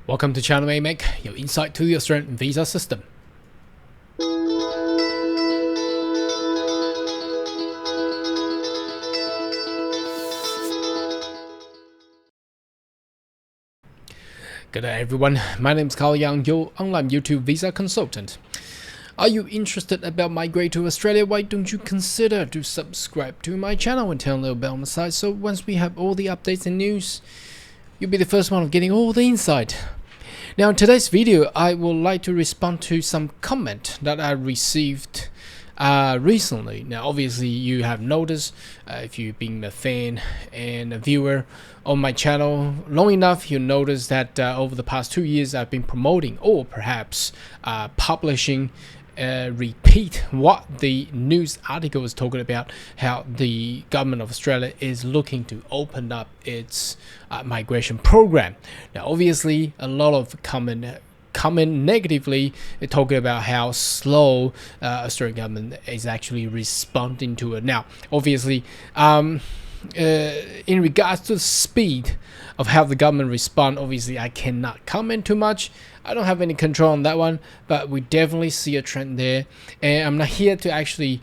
Welcome to Channel AMEC, your insight to the Australian visa system. Good day everyone, my name is Carl Young, your online YouTube visa consultant. Are you interested about migrate to Australia? Why don't you consider to subscribe to my channel and turn the little bell on the side, so once we have all the updates and news, you'll be the first one of getting all the insight. Now in today's video, I would like to respond to some comment that I received recently. Now obviously you have noticed, if you've been a fan and a viewer on my channel long enough, you notice that over the past 2 years I've been promoting or perhaps publishing repeat what the news article was talking about, how the government of Australia is looking to open up its migration program. Now obviously a lot of comment negatively, talking about how slow Australian government is actually responding to it. Now obviously in regards to the speed of how the government respond, obviously I cannot comment too much. I don't have any control on that one, but we definitely see a trend there, and I'm not here to actually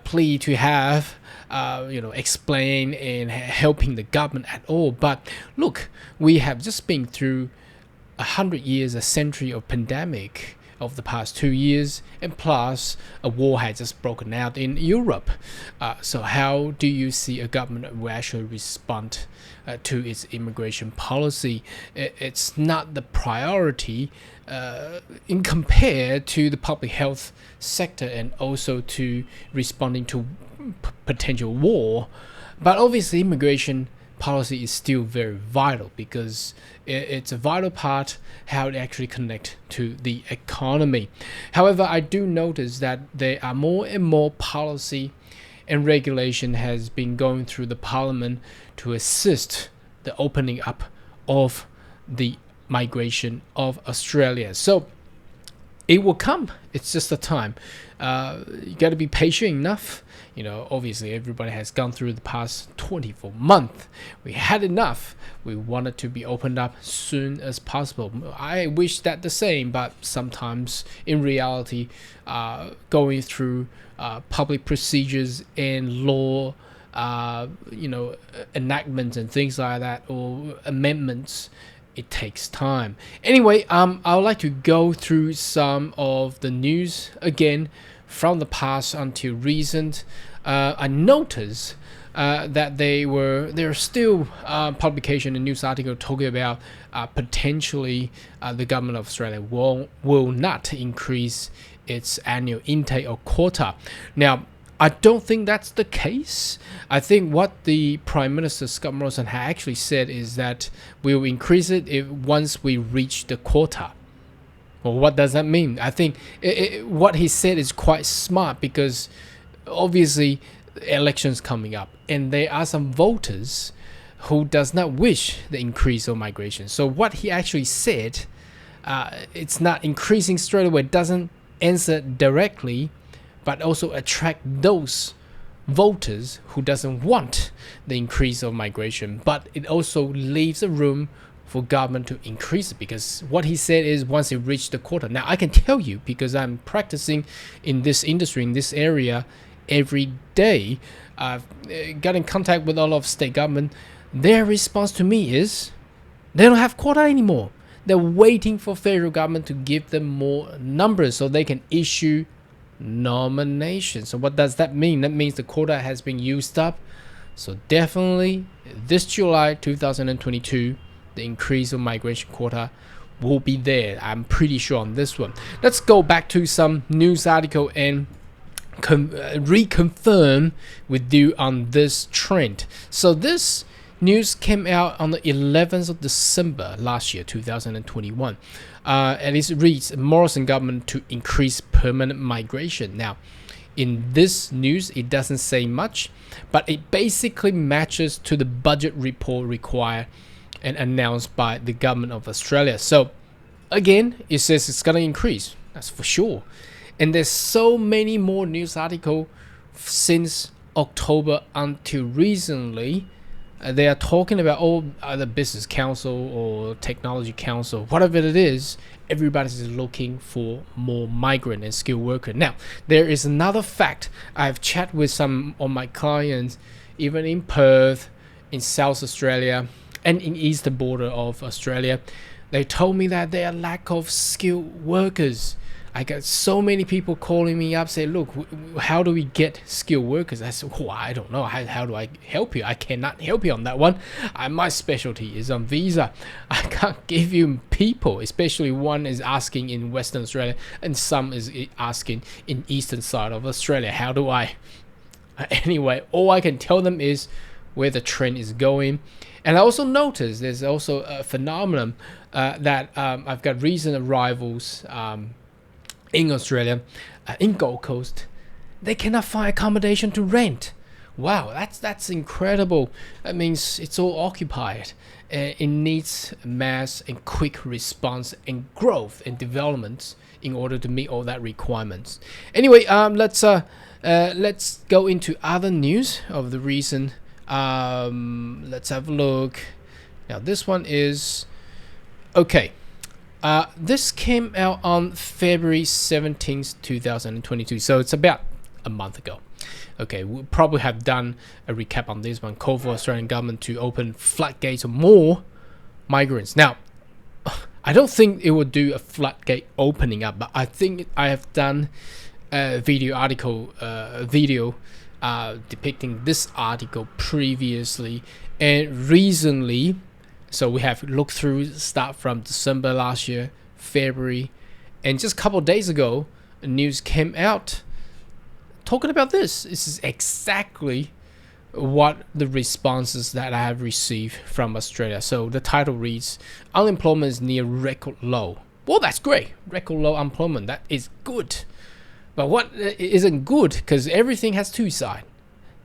plead to have explain and helping the government at all. But look, we have just been through 100 years, a century of pandemic of the past 2 years, and plus a war has just broken out in Europe. So how do you see a government will actually respond to its immigration policy? It's not the priority in compared to the public health sector and also to responding to potential war. But obviously immigration policy is still very vital because it's a vital part how it actually connect to the economy. However, I do notice that there are more and more policy and regulation has been going through the parliament to assist the opening up of the migration of Australia. So it will come, it's just the time. You got to be patient enough. Obviously everybody has gone through the past 24 months. We had enough. We wanted to be opened up soon as possible. I wish that the same, but sometimes in reality, going through public procedures and law, enactments and things like that, or amendments, it takes time. Anyway, I would like to go through some of the news again from the past until recent. I noticed that there are still publication and news article talking about potentially the government of Australia will not increase its annual intake or quota. Now I don't think that's the case. I think what the Prime Minister Scott Morrison had actually said is that we will increase it once we reach the quota. Well, what does that mean? I think what he said is quite smart because obviously elections coming up and there are some voters who does not wish the increase of migration. So what he actually said, it's not increasing straight away, doesn't answer directly, but also attract those voters who doesn't want the increase of migration. But it also leaves a room for government to increase it, because what he said is once it reached the quota. Now I can tell you, because I'm practicing in this industry, in this area every day, I've got in contact with a lot of state government. Their response to me is they don't have quota anymore. They're waiting for federal government to give them more numbers so they can issue nominations. So what does that mean? That means the quota has been used up. So definitely this July 2022, the increase of migration quota will be there. I'm pretty sure on this one. Let's go back to some news article and reconfirm with you on this trend. So this news came out on the 11th of December last year, 2021. And it reads, Morrison government to increase permanent migration. Now, in this news, it doesn't say much, but it basically matches to the budget report required and announced by the government of Australia. So, again, it says it's going to increase. That's for sure. And there's so many more news articles since October until recently they are talking about all either business council or technology council, whatever it is. Everybody's looking for more migrant and skilled worker. Now, there is another fact. I've chatted with some of my clients, even in Perth, in South Australia, and in eastern border of Australia. They told me that there are lack of skilled workers. I got so many people calling me up saying, look, how do we get skilled workers? I said, well, I don't know. How do I help you? I cannot help you on that one. My specialty is on visa. I can't give you people, especially one is asking in Western Australia and some is asking in eastern side of Australia. How do I? Anyway, all I can tell them is where the trend is going. And I also noticed there's also a phenomenon that I've got recent arrivals in Australia, in Gold Coast. They cannot find accommodation to rent. Wow, that's incredible. That means it's all occupied. It needs mass and quick response and growth and development in order to meet all that requirements. Anyway, let's go into other news of the recent. Let's have a look. Now this one is okay. This came out on February 17th, 2022. So it's about a month ago. Okay, we'll probably have done a recap on this one. Call for Australian government to open floodgates of more migrants. Now, I don't think it would do a floodgate opening up, but I think I have done a video depicting this article previously and recently. So we have looked through start from December last year, February, and just a couple of days ago, news came out talking about this. This is exactly what the responses that I have received from Australia. So the title reads, unemployment is near record low. Well, that's great. Record low unemployment, that is good. But what isn't good, because everything has two sides.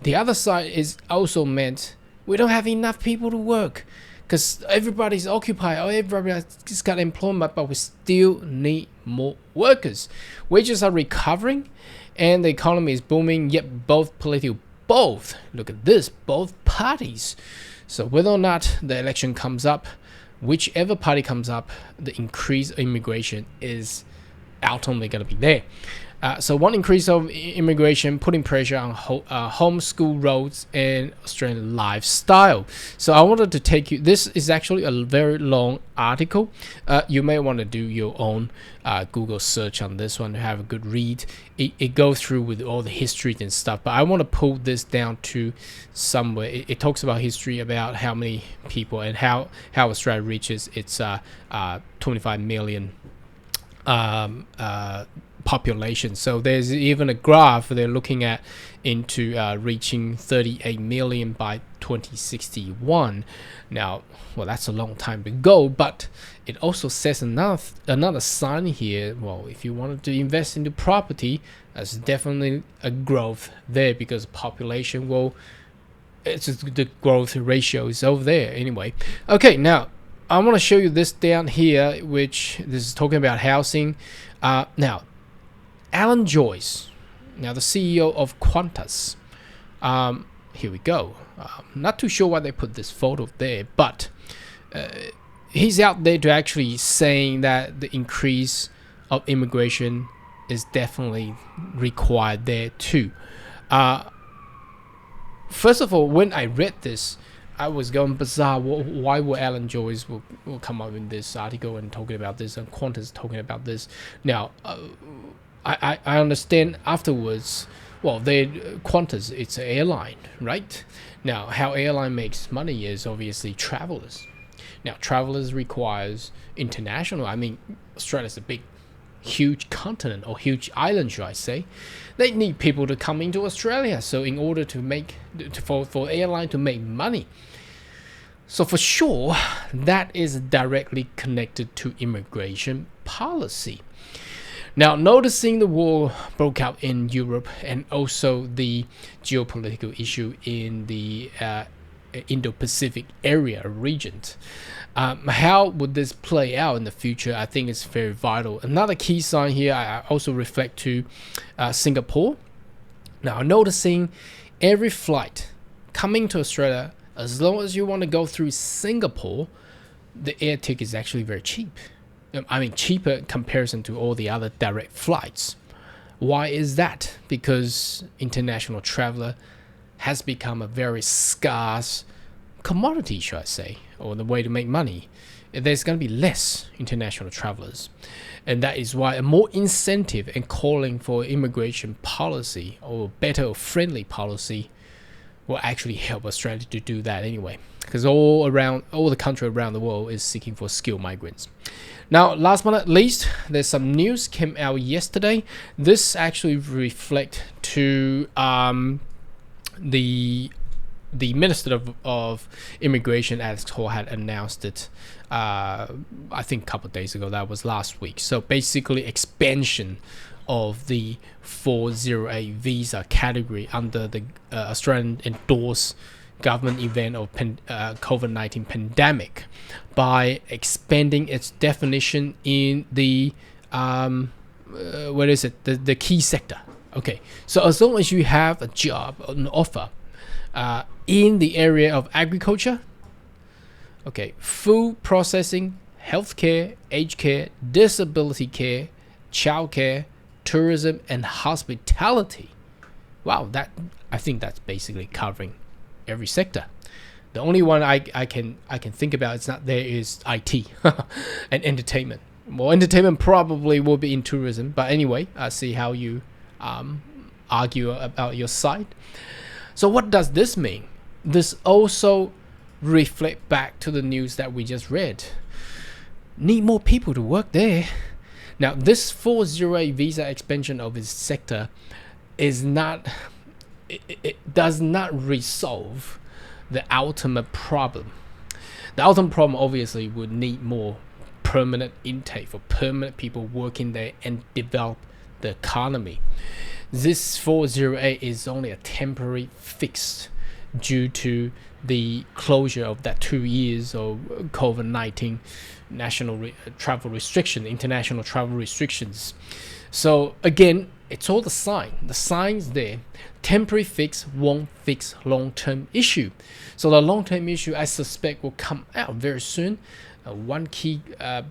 The other side is also meant we don't have enough people to work. Because everybody's occupied, or everybody's got employment, but we still need more workers. Wages are recovering, and the economy is booming, yet both look at this, both parties. So whether or not the election comes up, whichever party comes up, the increased immigration is ultimately going to be there. So one increase of immigration putting pressure on homeschool roads and Australian lifestyle. So I wanted to take you, this is actually a very long article. You may want to do your own Google search on this one to have a good read. It goes through with all the history and stuff, but I want to pull this down to somewhere. It talks about history, about how many people and how Australia reaches its 25 million population. So there's even a graph they're looking at into reaching 38 million by 2061. Now, well, that's a long time to go, but it also says another sign here. Well, if you wanted to invest into property, that's definitely a growth there, because population it's just the growth ratio is over there anyway. Okay, now I want to show you this down here, which this is talking about housing. Now, Alan Joyce, now the CEO of Qantas. Here we go. Not too sure why they put this photo there, but he's out there to actually saying that the increase of immigration is definitely required there too. First of all, when I read this, I was going bizarre. Why would Alan Joyce will come up in this article and talking about this, and Qantas talking about this? Now, I understand afterwards. Well, Qantas, it's an airline, right? Now, how airline makes money is obviously travelers. Now, travelers requires international. I mean, Australia's a big, huge continent, or huge island, should I say? They need people to come into Australia. So, in order to for airline to make money. So for sure, that is directly connected to immigration policy. Now, noticing the war broke out in Europe and also the geopolitical issue in the Indo-Pacific area region, how would this play out in the future? I think it's very vital. Another key sign here, I also reflect to Singapore. Now, noticing every flight coming to Australia, As long as you want to go through Singapore, the air ticket is actually very cheap. I mean, cheaper in comparison to all the other direct flights. Why is that? Because international traveler has become a very scarce commodity, should I say, or the way to make money. There's going to be less international travelers, and that is why a more incentive and calling for immigration policy or better or friendly policy will actually help Australia to do that anyway, because all the country around the world is seeking for skilled migrants. Now, last but not least, there's some news came out yesterday. This actually reflect to the Minister of Immigration, Alex Hall, had announced it, I think a couple of days ago. That was last week. So basically, expansion of the 408 visa category under the Australian endorsed government event of COVID-19 pandemic by expanding its definition in the the key sector. Okay, so as long as you have a job, an offer in the area of agriculture, okay, food processing, healthcare, aged care, disability care, childcare, tourism, and hospitality. Wow, I think that's basically covering every sector. The only one I can think about it's not there is IT and entertainment. Well, entertainment probably will be in tourism, but anyway, I see how you argue about your side. So what does this mean? This also reflect back to the news that we just read. Need more people to work there. Now, this 408 visa expansion of its sector is not. It does not resolve the ultimate problem. The ultimate problem obviously would need more permanent intake for permanent people working there and develop the economy. This 408 is only a temporary fix due to the closure of that 2 years of COVID-19 national travel restriction, international travel restrictions. So again, it's all the signs there. Temporary fix won't fix long-term issue. So the long-term issue, I suspect, will come out very soon. One key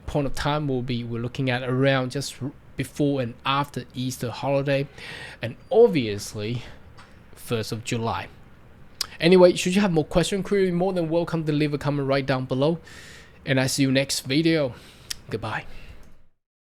point of time will be we're looking at around just before and after Easter holiday, and obviously 1st of July. Anyway, should you have more question query, more than welcome to leave a comment right down below, and I see you next video. Goodbye.